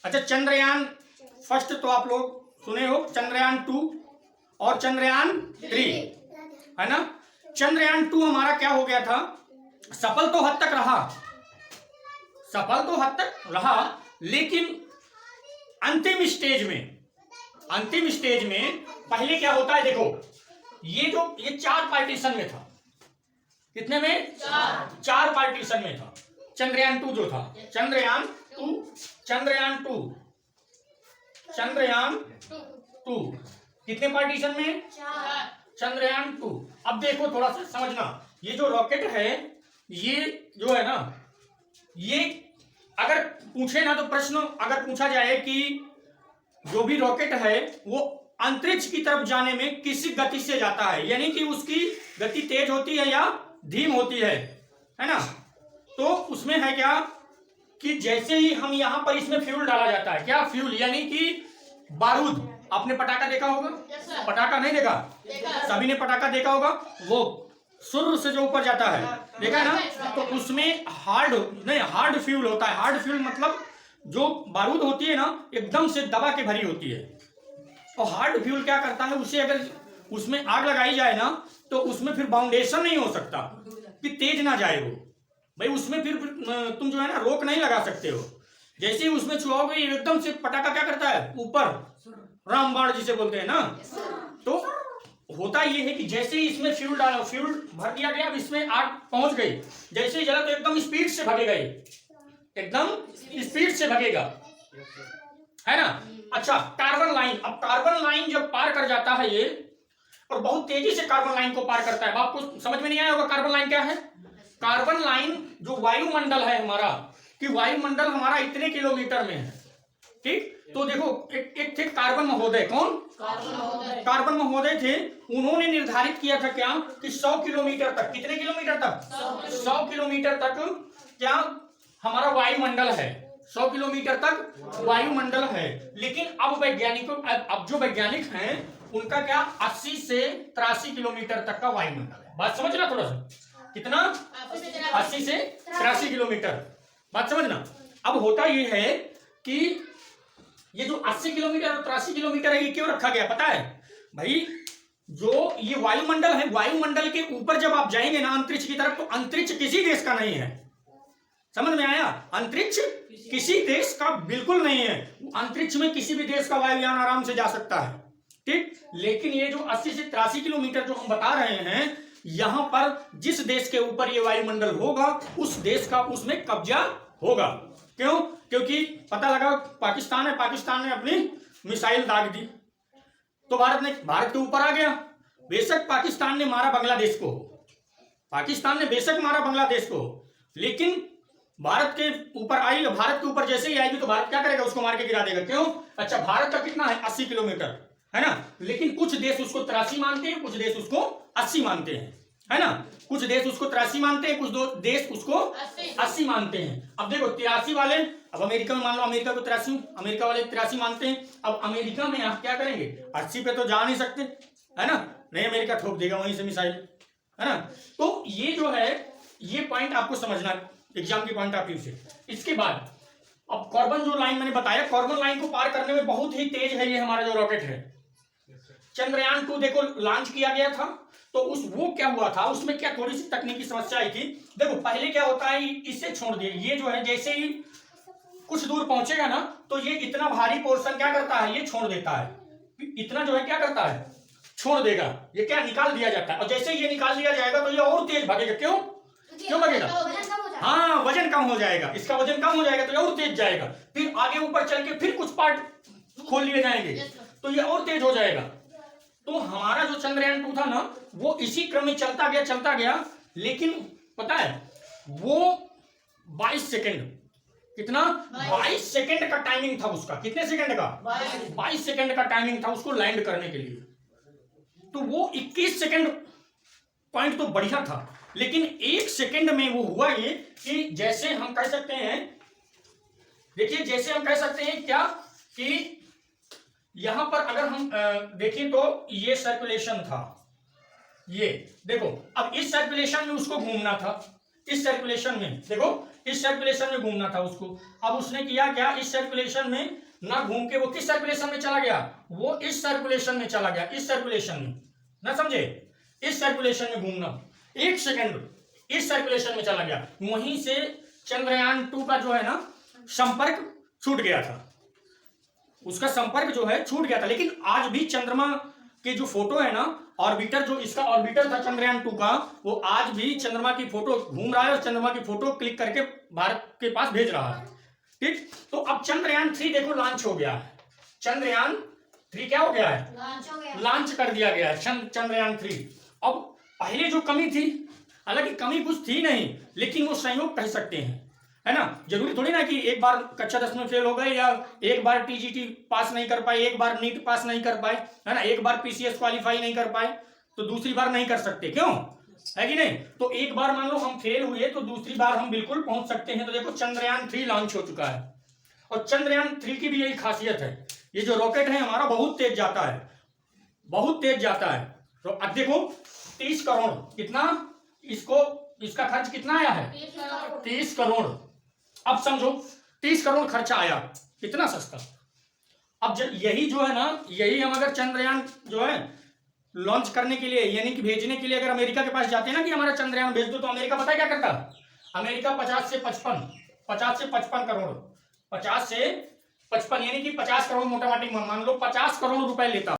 अच्छा, चंद्रयान फर्स्ट तो आप लोग सुने हो, चंद्रयान 2 और चंद्रयान 3, है ना। चंद्रयान 2 हमारा क्या हो गया था, सफल तो हद तक रहा, लेकिन अंतिम स्टेज में पहले क्या होता है, देखो ये 4 पार्टीशन में था। कितने में? 4 पार्टीशन में था चंद्रयान 2 जो था। चंद्रयान 2 कितने पार्टीशन में? 4। चंद्रयान 2। अब देखो थोड़ा सा समझना, ये जो रॉकेट है, ये जो है ना, ये अगर पूछे ना, तो प्रश्न अगर पूछा जाए कि जो भी रॉकेट है वो अंतरिक्ष की तरफ जाने में किस गति से जाता है, यानी कि उसकी गति तेज होती है या धीम होती है ना। तो उसमें है क्या कि जैसे ही हम यहां पर इसमें फ्यूल डाला जाता है, क्या फ्यूल, यानी कि बारूद। आपने पटाखा देखा होगा? पटाखा नहीं देखा? सभी ने पटाखा देखा होगा, वो सुर से जो ऊपर जाता है, देखा है ना। तो उसमें हार्ड फ्यूल होता है। हार्ड फ्यूल मतलब जो बारूद होती है ना, एकदम से दबा के भरी होती है। और हार्ड फ्यूल क्या करता है, उसे अगर उसमें आग लगाई जाए ना, तो उसमें फिर बाउंडेशन नहीं हो सकता कि तेज ना जाए वो भाई। उसमें फिर तुम जो है ना रोक नहीं लगा सकते हो। जैसे ही उसमें छुआओगे, एकदम से पटाखा क्या करता है, ऊपर रामबाण जिसे बोलते हैं ना। तो होता ये है कि जैसे ही इसमें फ्यूल भर दिया गया, अब इसमें आग पहुंच गई, जैसे ही जला तो एकदम स्पीड से भगेगा, एकदम स्पीड से भगेगा, है ना। अच्छा, कार्बन लाइन। अब कार्बन लाइन जब पार कर जाता है ये, और बहुत तेजी से कार्बन लाइन को पार करता है। अब आपको समझ में नहीं आया होगा कार्बन लाइन क्या है। कार्बन लाइन जो वायुमंडल है हमारा, कि वायुमंडल हमारा इतने किलोमीटर में है, ठीक। तो देखो एक थे कार्बन महोदय। कौन? कार्बन महोदय थे। उन्होंने निर्धारित किया था क्या कि 100 किलोमीटर तक, कितने किलोमीटर तक? 100 किलोमीटर तक क्या हमारा वायुमंडल है। 100 किलोमीटर तक वायुमंडल है। लेकिन अब जो वैज्ञानिक हैं, उनका क्या 80 से 83 किलोमीटर तक का वायुमंडल है। बात समझना थोड़ा सा, कितना? 80 से 83 किलोमीटर, बात समझना। अब होता ये है कि ये जो 80 किलोमीटर और 83 किलोमीटर है, ये क्यों रखा गया पता है भाई? जो ये वायुमंडल है, वायुमंडल के ऊपर जब आप जाएंगे ना अंतरिक्ष की तरफ, तो अंतरिक्ष किसी देश का नहीं है। समझ में आया? अंतरिक्ष किसी देश का बिल्कुल नहीं है। अंतरिक्ष में किसी भी देश का वायुयान आराम से जा सकता है, ठीक। लेकिन ये जो 80 से 83 किलोमीटर जो हम बता रहे हैं, यहां पर जिस देश के ऊपर ये वायुमंडल होगा, उस देश का उसमें कब्जा होगा। क्यों? क्योंकि पता लगा पाकिस्तान है, पाकिस्तान ने अपनी मिसाइल दाग दी, तो भारत के ऊपर आ गया। बेशक पाकिस्तान ने मारा बांग्लादेश को, लेकिन भारत के ऊपर आई। भारत के ऊपर जैसे ही आएगी, तो भारत क्या करेगा? उसको मार के गिरा देगा। क्यों? अच्छा, भारत का कितना है? 80 किलोमीटर, है ना। लेकिन कुछ देश उसको 83 मानते हैं, कुछ देश उसको 80 मानते हैं, है ना। कुछ देश उसको 83 मानते हैं, कुछ देश उसको 80 मानते हैं। अब देखो 83 वाले, अब अमेरिका में मान लो, अमेरिका को 83, अमेरिका वाले 83 मानते हैं। अब अमेरिका में आप क्या करेंगे? 80 पे तो जा नहीं सकते, है ना। नहीं, अमेरिका ठोक देगा वहीं से मिसाइल, है ना। तो ये जो है, ये पॉइंट आपको समझना एग्जाम के पॉइंट ऑफ व्यू से। इसके बाद अब कार्बन जो लाइन मैंने बताया, कार्बन लाइन को पार करने में बहुत ही तेज है ये हमारा जो रॉकेट है। चंद्रयान 2 देखो लॉन्च किया गया था, तो वो क्या हुआ था, उसमें क्या थोड़ी सी तकनीकी समस्या आई थी। देखो पहले क्या होता है, इसे छोड़ दिए, ये जो है जैसे ही कुछ दूर पहुंचेगा ना, तो ये इतना भारी पोर्शन क्या करता है, ये छोड़ देता है। इतना जो है क्या करता है, छोड़ देगा। ये क्या निकाल दिया जाता है, और जैसे ये निकाल दिया जाएगा तो ये और तेज भागेगा। क्यों भागेगा? हाँ, वजन कम हो जाएगा, इसका वजन कम हो जाएगा, तो ये और तेज जाएगा। फिर आगे ऊपर चल के फिर कुछ पार्ट खोल लिए जाएंगे, तो ये और तेज हो जाएगा। तो हमारा जो चंद्रयान 2 था ना, वो इसी क्रम में चलता गया। लेकिन पता है, वो 22 सेकेंड, कितना? 22 सेकेंड का टाइमिंग था उसका। कितने सेकेंड का? 22 सेकेंड का टाइमिंग था उसको लैंड करने के लिए। तो वो 21 सेकेंड पॉइंट तो बढ़िया था, लेकिन 1 सेकेंड में वो हुआ ये कि जैसे हम कह सकते हैं, देखिए जैसे हम कह सकते हैं क्या कि यहां पर अगर हम देखें तो ये सर्कुलेशन था, ये देखो। अब इस सर्कुलेशन में उसको घूमना था, इस सर्कुलेशन में देखो इस सर्कुलेशन में घूमना था उसको। अब उसने किया क्या, इस सर्कुलेशन में ना घूम के वो किस सर्कुलेशन में चला गया, वो इस सर्कुलेशन में चला गया, इस सर्कुलेशन में, ना समझे, इस सर्कुलेशन में घूमना, 1 सेकंड इस सर्कुलेशन में चला गया। वहीं से चंद्रयान 2 का जो है ना संपर्क छूट गया था, उसका संपर्क जो है छूट गया था। लेकिन आज भी चंद्रमा के जो फोटो है ना, ऑर्बिटर जो इसका ऑर्बिटर था चंद्रयान 2 का, वो आज भी चंद्रमा की फोटो घूम रहा है और चंद्रमा की फोटो क्लिक करके भारत के पास भेज रहा है। ठीक, तो अब चंद्रयान 3 देखो लॉन्च हो गया है, चंद्रयान 3 क्या हो गया है, लॉन्च कर दिया गया है चंद्रयान 3। अब पहले जो कमी थी, हालांकि कमी कुछ थी नहीं, लेकिन वो संयोग कह सकते हैं, है ना। जरूरी थोड़ी ना कि एक बार कक्षा 10 में फेल हो गए या एक बार टीजीटी पास नहीं कर पाए, एक बार नीट पास नहीं कर पाए, है ना, एक बार पीसीएस क्वालिफाई नहीं कर पाए तो दूसरी बार नहीं कर सकते, क्यों, है कि नहीं। तो एक बार मान लो हम फेल हुए तो दूसरी बार हम बिल्कुल पहुंच सकते हैं। तो देखो चंद्रयान 3 लॉन्च हो चुका है और चंद्रयान 3 की भी यही खासियत है, ये जो रॉकेट है हमारा बहुत तेज जाता है, बहुत तेज जाता है। तो अब देखो 30 करोड़ कितना, इसको इसका खर्च कितना आया है, 30 करोड़। अब समझो 30 करोड़ खर्चा आया, कितना सस्ता। अब यही जो है ना, यही हम अगर चंद्रयान जो है लॉन्च करने के लिए यानी कि भेजने के लिए अगर अमेरिका के पास जाते हैं ना कि हमारा चंद्रयान भेज दो, तो अमेरिका पता है क्या करता, अमेरिका 50 से 55 करोड़, 50 से 55 यानी कि 50 करोड़ मोटा मोटी मान लो 50 करोड़ रुपए लेता।